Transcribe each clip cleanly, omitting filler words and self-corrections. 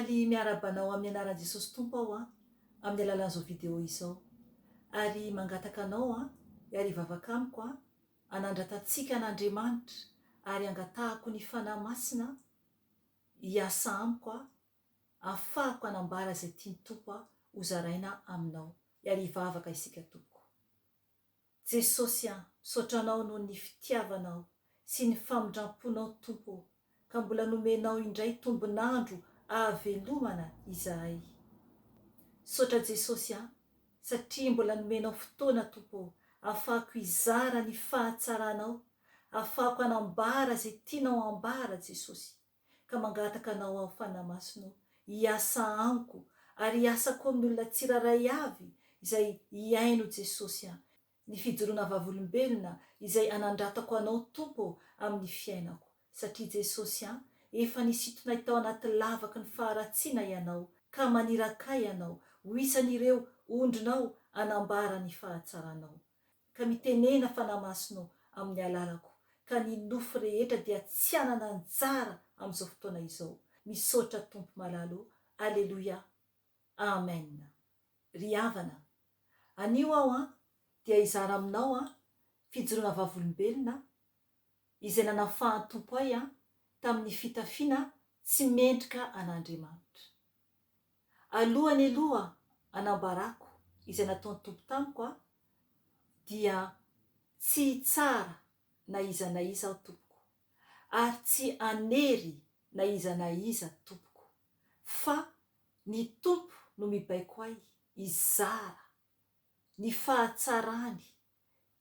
faly miarabanao amin'ny anaran'i Jesosy Tompo aho amin'ny alalan'izao vidéo izao ary mangataka anao hiary vavaka amiko anandratantsika an'Andriamanitra ary angatahako ny fanahy masina hiasa amiko ahafahako anambara izay tiany Tompo hozaraina aminao. Hiary vavaka isika tompoko. Jesosy misaotra anao noho ny fitiavanao sy ny famindramponao Tompo, ka mbola nomenao indray tombonandro ahavelomana izahay. Misaotra Jesosy satria mbola nomenao fotoana Tompo ahafahako hizara ny fahatsaranao, ahafahako anambara izay tianao ambara Jesosy, ka mangataka anao aho fanahy masinao hiasa amiko ary hiasako amin'ny olona tsiraray avy izay hiaino Jesosy ny fijoroana vavolombelona izay anandratako anao Tompo amin'ny fiainako, satria Jesosy efa nisitonay tao anaty lavaky ny faharatsiana ianao, ka maniraka ianao ho isan'ireo ondrinao anambara ny fahatsaranao, ka mitenena fanahy masinao amin'ny alalako, ka ny nofo rehetra dia tsy anana anjara amin'izao fotoana izao. Misaotra Tompo malalo. Alleluia. Amen. Ry havana, anio aho dia hizara aminao fijoroana vavolombelona izay nanafahan'ny Tompo ahy tamin'ny fitafiana tsy mendrika an'Andriamanitra. Alohany aloha anambarako izay nataon'ny Tompo tamiko dia tsy hitsara na iza aho Tompoko, ary tsy anery na iza Tompoko, fa ny Tompo no mibaiko ahy hizara ny fahatsarany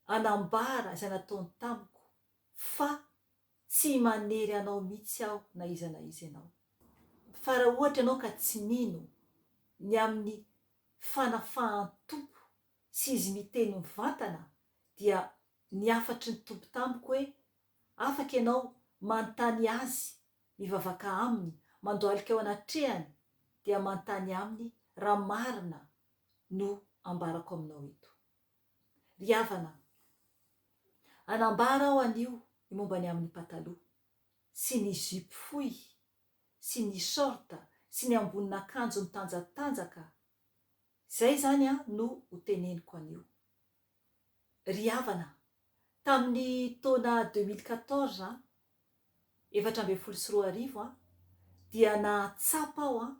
anambara izay nataony tamiko, fa tsy manery anao mihitsy aho na iza ianao. Fa raha ohatra ianao ka tsy mino ny amin'ny fanafahan'ny Tompo sy izy miteny mivantana, dia ny afatry ny Tompo tamiko hoe afaka ianao manontany azy, mivavaka aminy, mandohalika ao anatrehany, dia manontany aminy raha marina no ambarako aminao eto. Ry havana, anambara aho anio ny momba ny amin'ny pataloha sy ny zipo fohy sy ny shorta sy ny ambonin'akanjo mitanjatanjaka. Zay zany no hoteneniko anio. Ry havana, tamin'ny taona 2014 2014 dia nahatsapa aho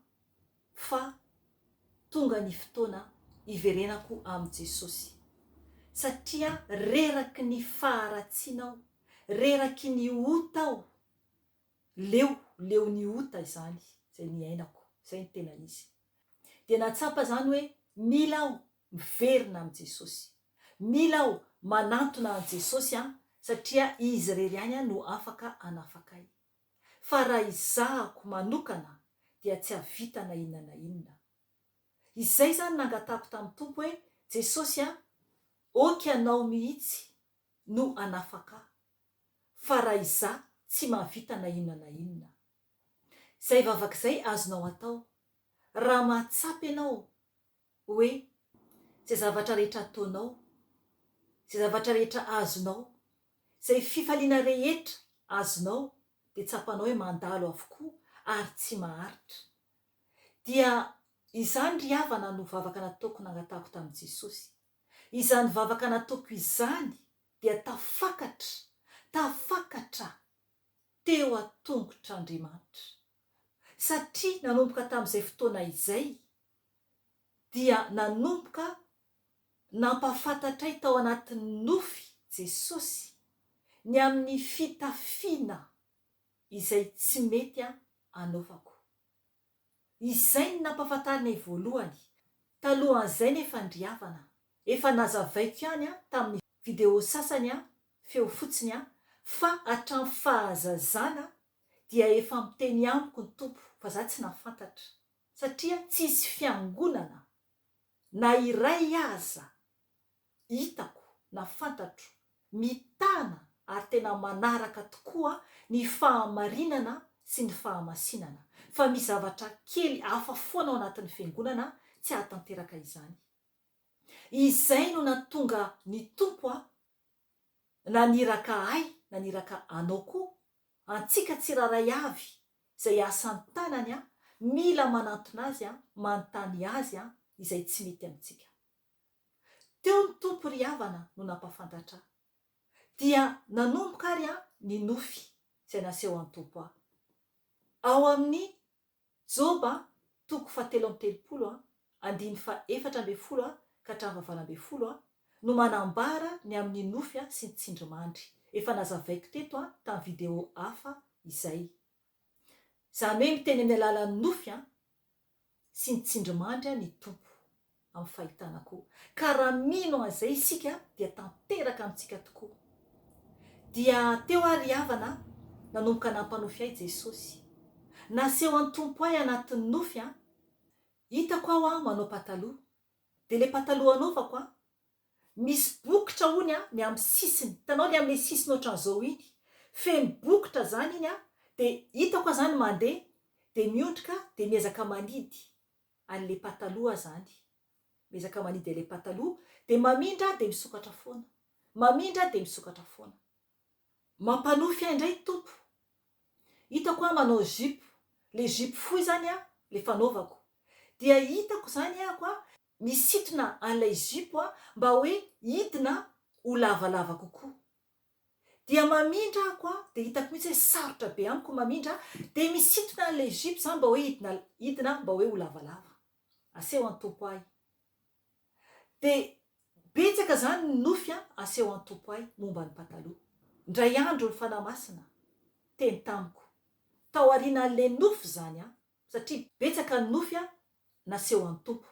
fa tonga ny fotoana hiverenako amin'i Jesosy, satria reraky ny faharatsianao, reraky ny ota aho, leo ny ota izany izay niainako, izay ny tena izy. Dia nahatsapa zany hoe mila aho miverina amin'i Jesosy, mila aho manantona an'i Jesosy satria izy rery ihany no afaka anafakay. Fa raha izahako manokana dia tsy havita na inona na inona. Izay zany nangatako tamin'ny Tompo hoe Jesosy oky anao mihitsy no anafaka, fa raha izaho tsy mahavita na inona na inona. Zay vavak'izay azonao atao raha mahatsapa ianao hoe zay zavatra rehetra ataonao, zay zavatra rehetra azonao, zay fifaliana rehetra azonao, dia tsapanao hoe mandalo avokoa ary tsy maharitra. Dia izany ry havana no vavaka nataoko nangatahako tamin'i Jesosy. Izany vavaka nataoko izany dia tafakatra teo an-tongotr'Andriamanitra, satria nanomboka tamin'izay fotoana izay dia nanomboka nampafantatray tao anatin'ny nofy Jesosy ny amin'ny fitafiana izay tsy mety anaovako. Izay ny nampafantarinay voalohany. Talohan'izay nefa ry havana, efa nazavaiko ihany tamin'ny vidéo sasany feo fotsiny fa hatramin'ny fahazazana dia efa miteny amiko ny Tompo, fa za tsy nafantatra satria tsisy fiangonana na iray aza hitako na fantatro mitana ary tena manaraka tokoa ny fahamarinana sy ny fahamasinana, fa misy zavatra kely hafa foana ao anatin'ny fiangonana tsy ahatanteraka izany. Izay no nahatonga ny Tompo naniraka ahy, naniraka anao koa, antsika tsiraray avy izay asan'ny tanany mila manantona azy manontany azy izay tsy mety amintsika. Teo ny tompo ry havana no nampafantatra dia nanomboka ary ny nofy izay naseho an'ny tompo ao amin'ny Joba 3:7 ka hatramin'ny 9 no manambara ny amin'ny nofy sy ny tsindrimandry. Efa nazavaiko teto tamin'ny video hafa izay. Izany hoe miteny amin'ny alalan'ny nofy sy ny tsindrimandry ny tompo amin'ny fahitanako. Ka raha mino an'izay isika dia tanteraka amintsika tokoa. Dia teo ary havana nanomboka nampanofy ahy Jesosy. Naseho an'ny tompo ahy anatin'ny nofy hitako aho manao pataloha. Dia ilay pataloha anaovako misy bokotra hony ny amin'ny sisiny. Hitanao ny amin'ny sisiny ohatran'izao iny. Feno bokotra zany iny dia hitako zany mandeha dia miondrika dia miezaka manidy an'ilay pataloha zany. Miezaka manidy an'ilay pataloha dia mamindra dia misokatra foana. Mamindra dia misokatra foana. Mampanofy ahy indray tompo. Hitako manao zipo. Le zipo fohy zany le fanaovako. Dia hitako zany misintona an'ilay zipo mba hoe hidina ho lavalava kokoa. Dia mamindra ako dia hitako mihitsy hoe sarotra be amiko mamindra dia misintona an'ilay zipo zany mba hoe hidina mba hoe ho lavalava. Aseho an'ny tompo ahy. Dia betsaka zany ny nofy aseho an'ny tompo ahy momba ny pataloha. Ndray andro ny fanahy masina teny tamiko. Tao aorian'ilay nofy zany satria betsaka ny nofy naseho an'ny tompo.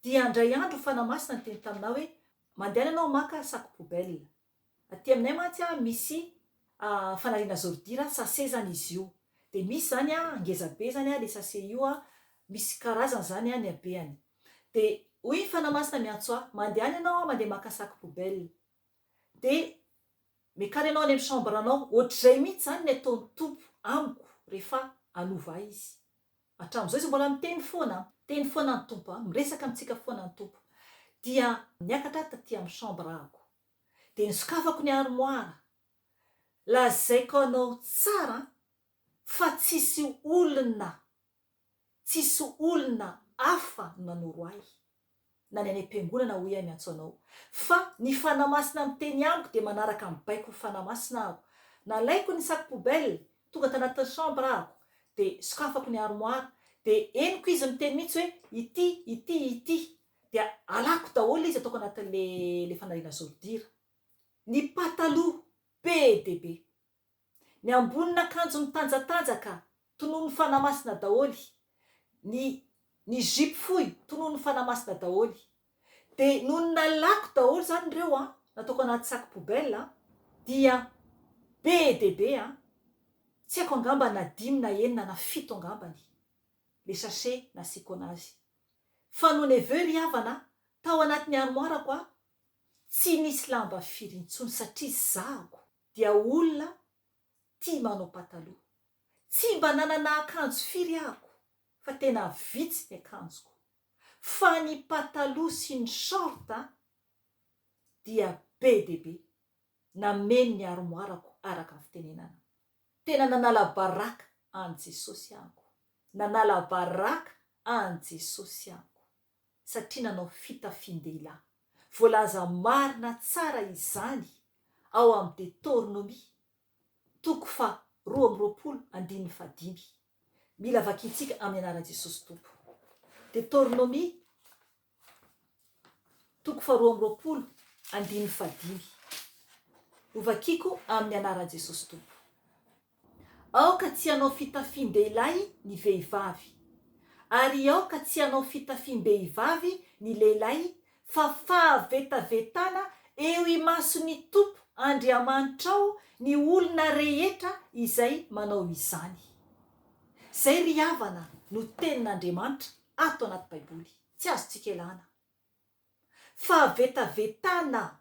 Dia ndray andro ny fanahy masina teny taminao hoe mandeha ianao maka sac poubelle. Aty aminay mantsy misy fanariana zordira sase zany izy io. Dia misy zany ngezabe zany le sase io misy karazany zany ny habeany. Dia hoy ny fanahy masina miantso mandeha ianao mandeha maka sac poubelle. Dia mekary ianao any amin'ny chambre anao. Ohatr'izay mihitsy zany ny ataon'ny tompo amiko rehefa anova izy. Hatramin'izao izy mbola miteny foana. Teny foana ny tompo miresaka amintsika foana ny tompo. Dia niakatra taty amin'ny chambre ako. Dia nisokafako ny armoire. Lazaiko anao tsara fa tsisy olona hafa nanoro ahy. Na ny any am-piangonana hoy ahy miantso anao. Fa ny fanahy masina miteny amiko dia manaraka mibaiko ny fanahy masina ako. Nalaiko ny sac poubelle tonga tanatin'ny chambre ako. Dia sokafako ny armoire. Dia henoko izy miteny mihitsy hoe ity. Dia alako daholo izy ataoko anatin'le fanariana zordira. Ny pataloha be dia be. Ny ambonin'akanjo mitanjatanjaka tonono ny fanahy masina daholo. Ny zipo fohy tonono ny fanahy masina daholo. Dia noho nalako daholo zany ireo nataoko anaty sac poubelle dia be dia be tsy haiko angamba na 5 na 6 na 7 angambany le sachet nasiako anazy. Fa noho ny avy eo ry havana tao anatin'ny armoire tsy nisy lamba firy intsony satria zahako dia olona tia manao pataloha. Tsy mba nanana akanjo firy ahako fa tena vitsy ny akanjoko. Fa ny pataloha sy ny short dia be dia be. Nameno ny armoirako araka ny fitenenana. Tena nanala baraka an Jesosy ahako. Nanala baraka an Jesosy ahako. Satria nanao fitafian-dehilahy. Voalaza marina tsara izany ao amin'ny Deutéronomie 2:25. Mila vakintsika amin'ny anaran'i Jesosy tompo. Deutéronomie 2:25. Ovakiko amin'ny anaran'i Jesosy tompo. Aoka tsy hanao fitafian-dehilahy ny vehivavy, ary aoka tsy hanao fitafiam-behivavy ny lehilahy, fa fahavetavetana eo imason'ny tompo Andriamanitrao ny olona rehetra izay manao izany. Zay ry havana no tenin'Andriamanitra ato anaty Baiboly. Tsy azontsika ialana. Fahavetavetana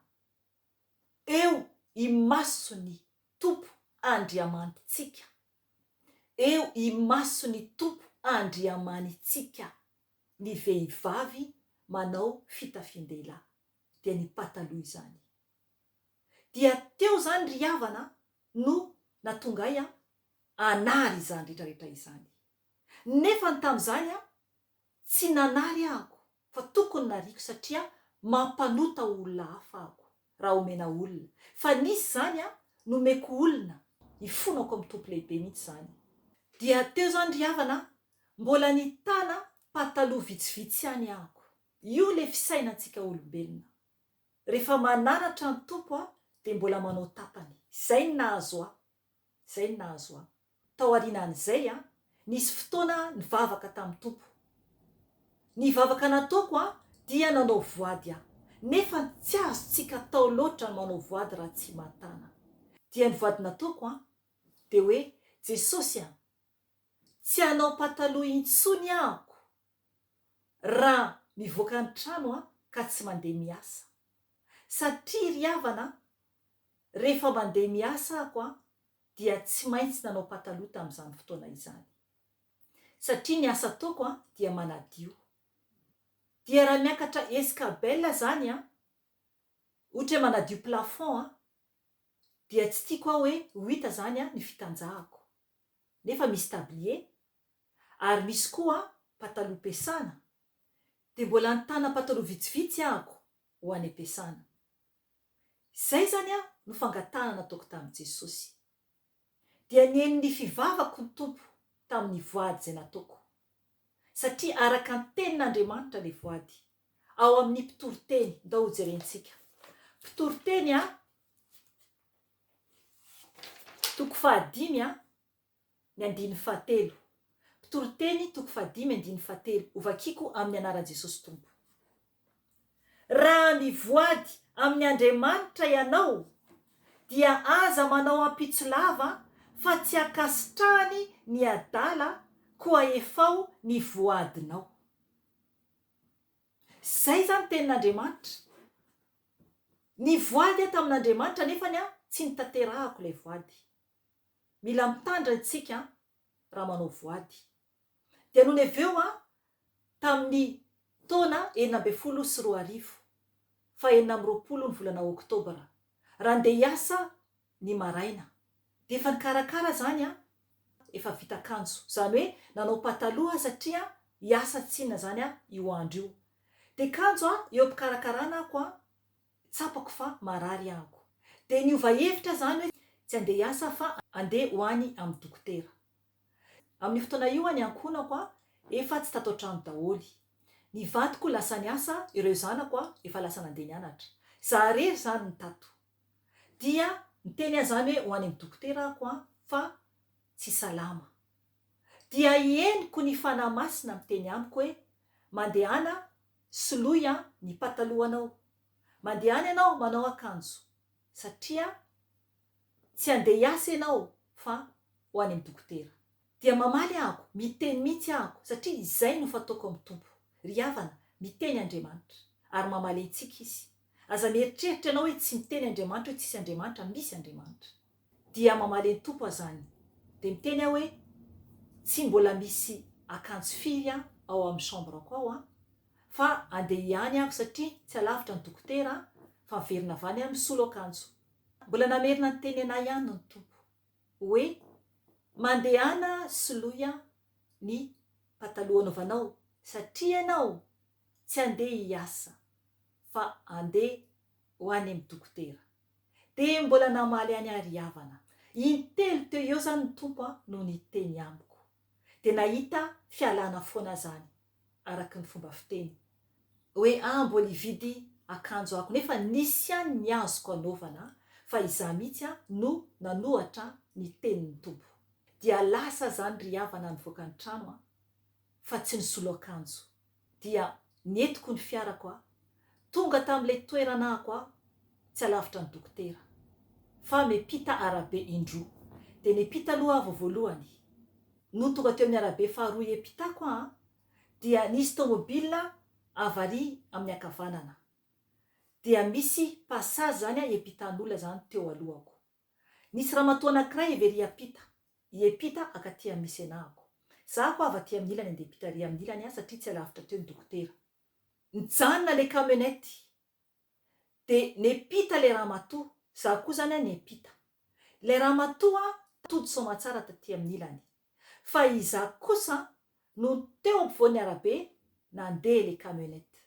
eo imason'ny tompo Andriamanitsika. Eo imason'ny tompo Andriamanitsika ny vehivavy manao fitafian-dehilahy. Dia ny pataloha izany. Dia teo zany ry havana no natonga ahy anary izany rehetrarehetra izany. nefa ny tamin'izany tsy nanary ahako fa tokony nariko satria mampanota olona hafa ako raha omena olona fa nisy zany nomeko olona ifonako amin'ny tompo lehibe mihitsy zany. Dia teo zany ry havana mbola nitana pataloha vitsivitsy ihany ahako. Io le fisainantsika olombelona. Rehefa manaratra ny tompo dia mbola manao tapany. Zay ny nahazo ahy. Zay ny nahazo ahy. Tao aorianan'izay nisy fotoana nivavaka tamin'ny tompo. Ny vavaka nataoko dia nanao voady aho. Nefa tsy azontsika atao loatra ny manao voady raha tsy matana. Dia ny voady nataoko dia hoe Jesosy tsy hanao pataloha intsony ahako raha mivoaka ny trano ka tsy mandeha miasa. Satria ry havana rehefa mandeha miasa ahako dia tsy maintsy nanao pataloha tamin'izany fotoana izany. Satria ny asa ataoko dia manadio. Dia raha miakatra escabelle zany ohatra manadio plafond dia tsy tiako hoe ho hita zany ny fitanjahako. Nefa misy tablier ary misy koa pataloha pesana. Dia mbola nitana pataloha vitsivitsy ahako ho any am-piasana. Zay zany no fangatahana nataoko tamin'i Jesosy. Dia nien'ny fivavako ny tompo tamin'ny voady izay nataoko. Satria araka ny tenin'Andriamanitra le voady. Ao amin'ny mpitoriteny ndao jerentsika. Mpitoriteny toko 5 ny 7. Mpitoriteny toko 5 7 ovakiko amin'ny anaran'i Jesosy Tompo. Raha mivoady amin'ny Andriamanitra ianao dia aza manao ampitsolava fa tsy akasitrahany ny adala koa efao ny voadinao. Zay zany tenin'Andriamanitra. Ny voady tamin'Andriamanitra nefa tsy nitaterahako ilay voady. Mila mitandra isika raha manao voady. Dia noho avy eo tamin'ny taona 2024 fa 20 ny volana Oktobra raha andeha hiasa ny maraina dia efa nikarakara zany efa vita akanjo. Zany hoe nanao pataloha satria hiasa tsinona zany io andro io. Dia akanjo eo am-pikarakarana ako tsapako fa marary ahako. Dia niova hevitra zany hoe tsy andeha hiasa fa andeha ho any amin'ny dokotera. Amin'ny fotoana io ny ankonako efa tsy tato an-trano daholo. Ny vadiko lasa niasa, ireo zanako efa lasa nandeha nianatra. Za rery zany ny tato. Dia niteny zany hoe ho any amin'ny dokotera ako fa tsy salama. Dia henoko ny fanahy masina miteny amiko hoe mandehana soloy ny patalohanao. Mandehana ianao manao akanjo satria tsy andeha hiasa ianao fa ho any amin'ny dokotera. Dia mamaly ahako, miteny mihitsy ahako satria izay no fataoko amin'ny tompo. Ry havana, miteny Andriamanitra ary mamaly antsika izy. Aza mieritreritra ianao hoe tsy miteny Andriamanitra hoe tsisy Andriamanitra, misy Andriamanitra. Dia mamaly ny tompo azany. Dia miteny aho hoe tsy mbola misy akanjo firy ao amin'ny chambrako ao fa andeha hiany ako satria tsy alavitra ny dokotera fa verina avy any misolo akanjo. Mbola namerina ny teny anahy ihany ny tompo hoe mandehana soloy ny pataloha anaovanao satria ianao tsy andeha hiasa fa andeha ho any amin'ny dokotera. Dia mbola namaly any ary havana. Intelo teo eo zany ny tompo no niteny amiko. Dia nahita fialana foana zany araka ny fomba fiteny hoe mbola hividy akanjo ako nefa nisy ihany ny azoko anaovana fa izaho mihitsy no nanohatra ny tenin'ny tompo. Dia lasa zany ry havana nivoaka ny trano fa tsy nisolo akanjo. Dia nientiko ny fiarako tonga tamin'ilay toerana ako tsy alavitra ny dokotera fa miampita arabe indroa. Dia niampita aloha voalohany. No tonga teo amin'ny arabe faharoa iapitako dia nisy tomobila avary amin'ny ankavanana. Dia misy pasazy zany iampitan'olona zany teo alohako. Nisy ramatoa anankiray every iapita akaty amin'ny misy anahako. Zaho avy aty amin'ny ilany andeha hiampita ary amin'ny ilany satria tsy alavitra teo ny dokotera. Nijanona le kamionety. Dia niampita le ramatoa. Zaho koa zany niampita. Le ramatoa tody soamantsara taty amin'ny ilany. Fa izaho kosa no teo ampovoan'ny arabe nandeha le camionety.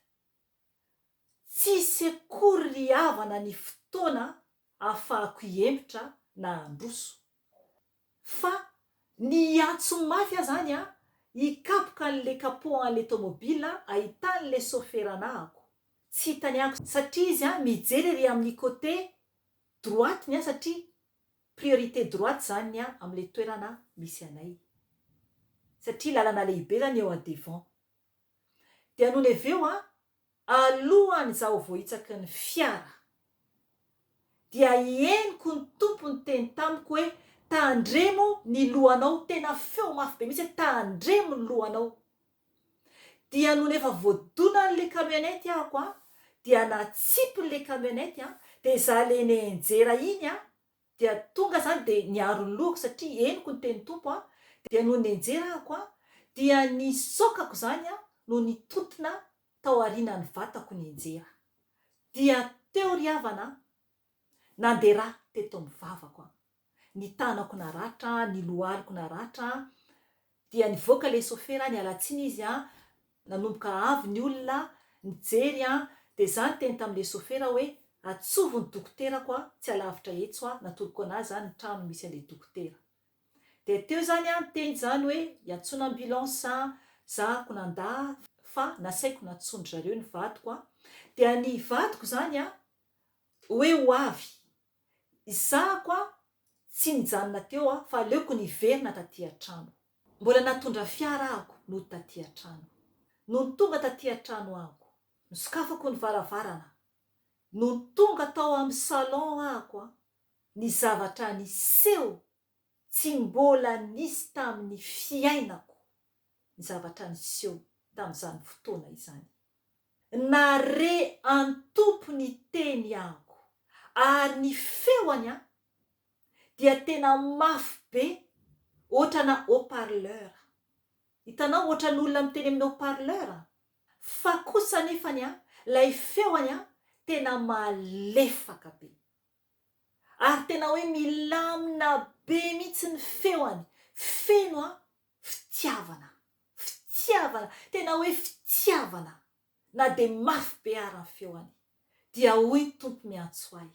Tsisy akory ry havana ny fotoana ahafahako hiempotra na handroso. Fa ny antso mafy zany hikapoka an'le capot an'le tomobila ahitan'le soferanahako. Tsy hitaniako satria izy mijery ery amin'ny côté droite satria priorité droite zany am'le toerana misy anay. Satria lalana lehibe zany eo an-devant. Dia noho aveo alohan' zaho vao hitsaky ny fiara dia henoko ny tompony teny tamiko hoe tandremo ny lohanao, tena feo mafy be mihitsy hoe tandremo ny lohanao. Dia noho efa voadonan'le camionety ahako dia natsipin'le camionety dia za le nenjera iny dia tonga zany dia niaro ny lohako satria henoko ny teny tompo dia noho nenjera ahako dia nisokako zany no nitotona tao aorian'ny vatako nenjera. Dia teo ry havana nandera teto amin'ny vavako ny tanako naratra, ny lohaliko naratra. Dia nivoaka le sofera nialatsiny izy nanomboka avy ny olona nijery dia zany teny tamin'le sofera hoe atsovo ny dokoterako tsy alavitra etso natoloko anazy zany ny trano misy an'le dokotera. Dia teo zany teny zany hoe hiantsona ambulance zahako nandà fa nasaiko natsondry zareo ny vadiko dia ny vadiko zany hoe ho avy. Izahako tsy nijanona teo fa aleoko niverina taty an-trano. Mbola natondra fiara ahako no taty an-trano. No tonga taty an-trano ahako, nisokafako ny varavarana. No tonga tao amin'ny salon ahako ny zavatra niseho tsy mbola nisy tamin'ny fiainako. Ny zavatra niseho tamin'izany fotoana izany. Nare antompo ny teny ahako ary ny feoany dia tena mafy be ohatrana haut-parleur. Hitanao ohatran'olona miteny amin'ny haut-parleur fa kosa nefany lay feoany tena malefaka be. Ary tena hoe milamina be mihitsy ny feoany. Feno fitiavana. Fitiavana. Tena hoe fitiavana. Na de mafy be ary ny feoany. Dia hoy tompo miantso ahy.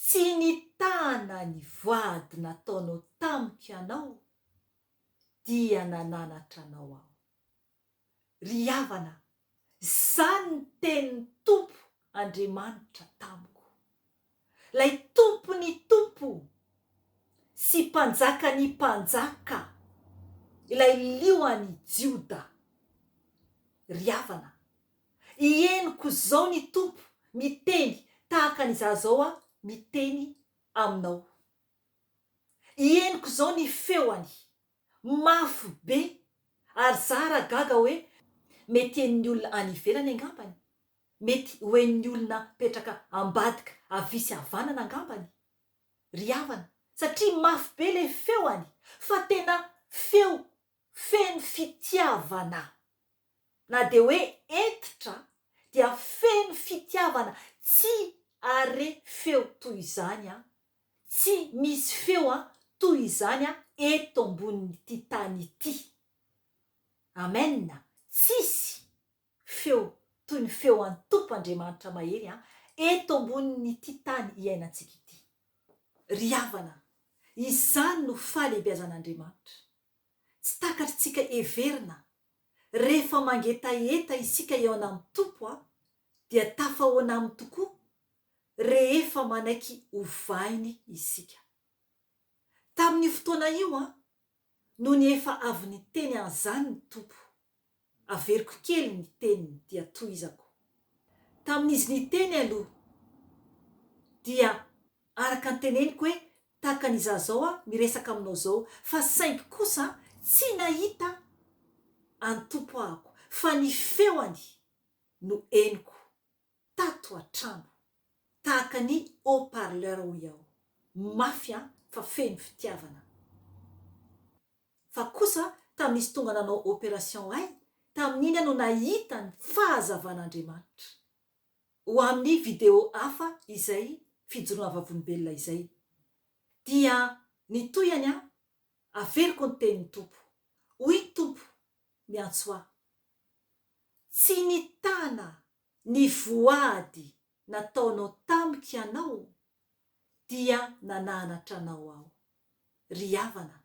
Tsy nitana ny vady nataonao tamiko ianao dia nananatra anao aho. Ry havana, zany ny tenin'ny tompo Andriamanitra tamiko. Lay tompo ny tompo sy mpanjaka ny mpanjaka, ilay lioan'ny Jioda. Ry havana, hihenoko zao ny tompo miteny tahaka an'izaho zao miteny aminao. Hihenoko zao ny feoany mafy be ary zara gaga hoe mety hen'ny olona any ivelany angambany. Mety hoen'ny olona petraka ambadika avisy havanana angambany. Ry havana, satria mafy be le feoany fa tena feno fitiavana. Na de hoe entitra dia feno fitiavana. Tsy are feo toy izany tsy misy feo toy izany eto ambonin'ity tany ity. Amen. Tsisy feo toy ny feo an'ny tompo Andriamanitra mahery eto ambonin'ity tany iainantsika ity. Ry havana, izany no fahalehibiazan'Andriamanitra. Tsy takatritsika everina. Rehefa mangetaeta isika eo an'amin'ny tompo dia tafahoana aminy tokoa rehefa manaiky hovainy isika. Tamin'ny fotoana io no ny efa avy niteny an'izany ny tompo. Averiko kely ny teniny dia tohizako. Tamin'izy niteny aloha dia araka ny teneniko hoe tahaka an'izaho zao miresaka aminao zao, fa saingy kosa tsy nahita antompo ahako fa ny feoany no henoko tato an-trano tahaka ny haut-parleur hoy aho. Mafy fa feno fitiavana. Fa kosa tamin'izy tonga nanao opération ahy tamin'iny no nahita ny fahazavan'Andriamanitra. Ho amin'ny video hafa izay fijoroana vavolombelona izay dia ny toyany averiko ny tenin'ny tompo. Hoy tompo, miantso ahy. Tsy nitana ny voady nataonao tamiko ianao dia nananatra anao aho. Ry havana,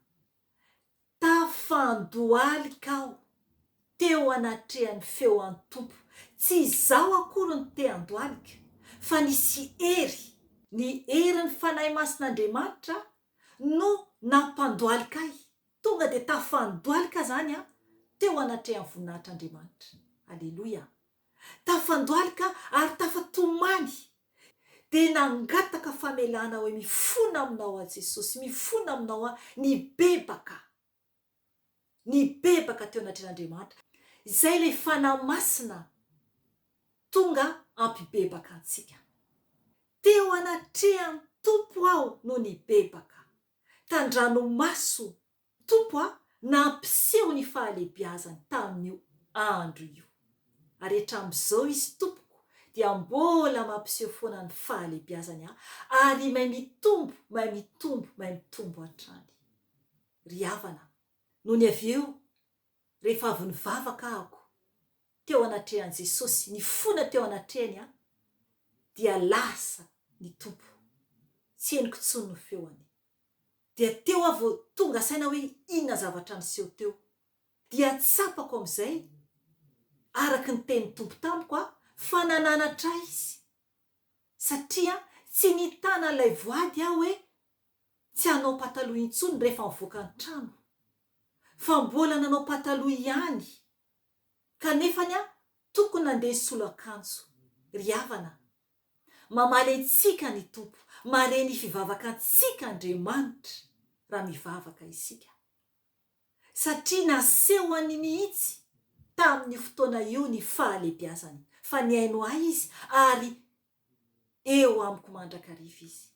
tafandoalika aho teo anatrehan'ny feo an'ny Tompo. Tsy izaho akory ny te handoalika, fa nisy hery, ny herin'ny fanahy masin'Andriamanitra no nampandoalika ahy. Tonga dia tafandoalika zany a teo anatrehan'ny voninahitr'Andriamanitra. Aleloia. Tafandoalika ary tafatomany dia nangataka famelana hoe mifona aminao a Jesosy, mifona aminao a nibebaka teo anatrehan'Andriamanitra. Izay ilay fanahy masina tonga ampibebaka antsika. Teo anatrehan'ny Tompo aho no nibebaka. Tandranomaso Tompo a nampiseho ny fahalebiazany tamin'io andro io. Ary hatramin'izao izy Tompoko dia mbola mampiseho foana ny fahalebiazany ary mahay mitombo hatrany. Ry havana, noho ny avy eo rehefa avy nivavaka ahako teo anatrehan'i Jesosy, nifona teo anatrehany dia lasa ny Tompo. Tsy henoko intsony ny feony. Dia teo avy tonga saina hoe inona zavatra niseho teo. Dia tsapako amin'izay araka ny tenin'ny Tompo tamiko fa nananatra izy. Satria tsy nitana ilay voady aho hoe tsy hanao pataloha intsony rehefa mivoaka ny trano, fa mbola nanao pataloha ihany. Kanefany tokony nandeha hisolo akanjo. Ry havana, mamaly antsika ny Tompo, mare ny fivavaka antsika Andriamanitra raha mivavaka isika. Satria nasehony mihitsy tamin'ny fotoana io ny fahalebiazany, fa niaino ahy izy ary eo amiko mandrakariva izy.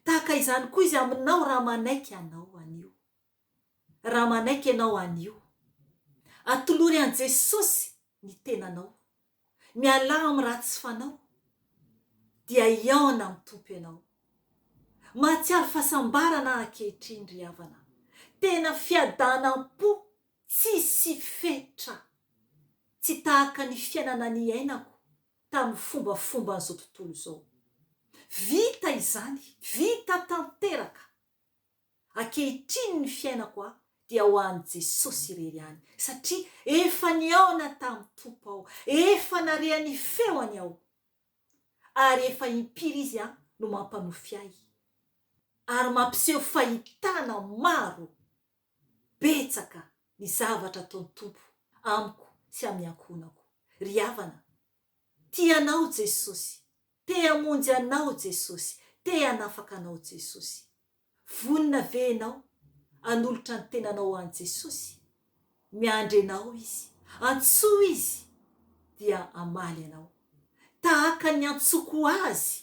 Tahaka izany koa izy aminao raha manaiky anao anio. Raha manaiky ianao anio, atolory an' Jesosy ny tenanao, miala amin'ny ratsy fanao, dia iaona amin'ny Tompo ianao. Mahatsiaro fahasambarana ankehitriny ry havana. Tena fiadanam-po tsisy fetra. Tsy tahaka ny fiainana niainako tamin'ny fombafomba an'izao tontolo izao. Vita izany, vita tanteraka. Ankehitriny ny fiainako dia ho an'i Jesosy irery ihany. Satria efa niaona tamin'ny Tompo aho, efa narea ny feony aho, ary efa impiry izy no mampanofy ahy, ary mampiseho fahitana maro betsaka ny zavatra ataon'ny Tompo amiko sy amin'ny ankohonako. Ry havana, tianao Jesosy, te hamonjy anao Jesosy, te hanafaka anao Jesosy. Vonina ve ianao hanolotra ny tenanao an' Jesosy? Miandry anao izy, antsoa izy, dia hamaly anao. Tahaka ny antsoko azy,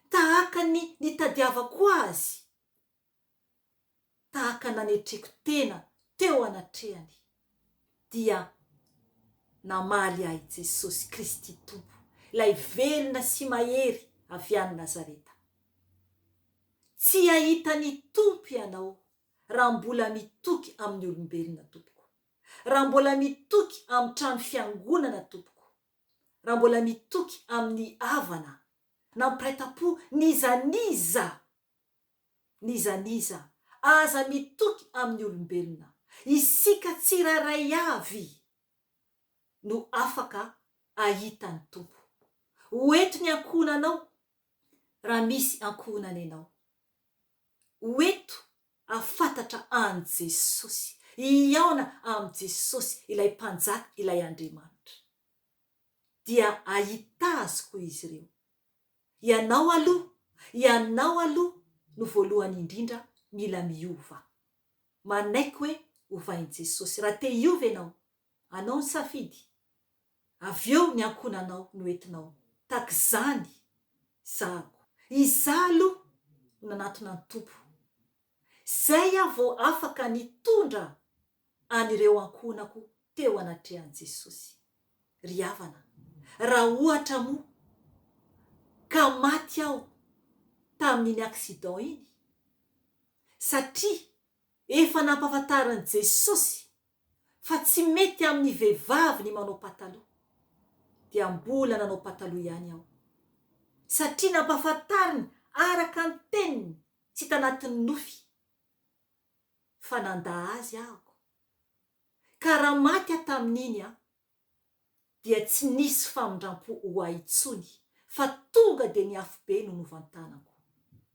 tahaka ny nitadiavako azy, tahaka nanetreko tena teo anatrehany, dia namaly ahy Jesosy Kristy Tompo, ilay velona sy mahery avy any Nazareta. Tsy ahita ny Tompo ianao raha mbola mitoky amin'ny olombelona Tompoko, raha mbola mitoky amin'ny trano fiangonana Tompoko, raha mbola mitoky amin'ny havana na mipiraita-po nizaniza aza mitoky amin'ny olombelona. Isika tsiraray avy no afaka ahita ny Tompo. Hoeto ny ankohonanao raha misy ankohonana ianao. Hoeto afantatra an' Jesosy, iaona am' Jesosy, ilay mpanjaka, ilay Andriamanitra. Dia ahita azy koa izy ireo. Ianao aloha no voalohany indrindra mila miova. Manaiky hoe ovain' Jesosy. Raha te hiova ianao, anao ny safidy. Avy eo ny ankohonanao no entinao. Tahaka izany zahako. Izaho aloha no nanatona ny Tompo. Zay aho vao afaka nitondra an'ireo ankohonako teo anatrehan'i Jesosy. Ry havana, raha ohatra moa ka maty aho tamin'iny accident iny, satria efa nampahafantaran'i Jesosy fa tsy mety amin'ny vehivavy ny manao pataloha dia mbola nanao pataloha ihany aho satria nampahafantariny araka ny teniny tsy tanatin'ny nofy fa nanda azy ahako ka raha maty aho tamin'iny dia tsy nisy famindrampo ho ahy intsony fa tonga dia ny afo be no novantanako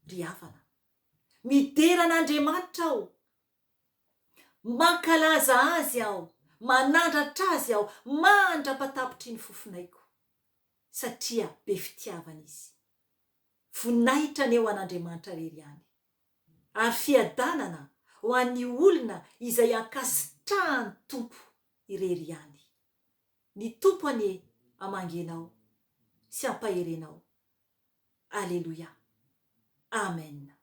ry havana mideran'Andriamanitra aho mankalaza azy aho manandratra azy aho mandra-patapitry ny fofinaiko satria be fitiavana izy voninahitra ny eo an'Andriamanitra rery any ary fiadanana ho an'ny olona izay ankasitrahany tompo irery any ny tompo any amangenao sy ampaherenao aleloia amen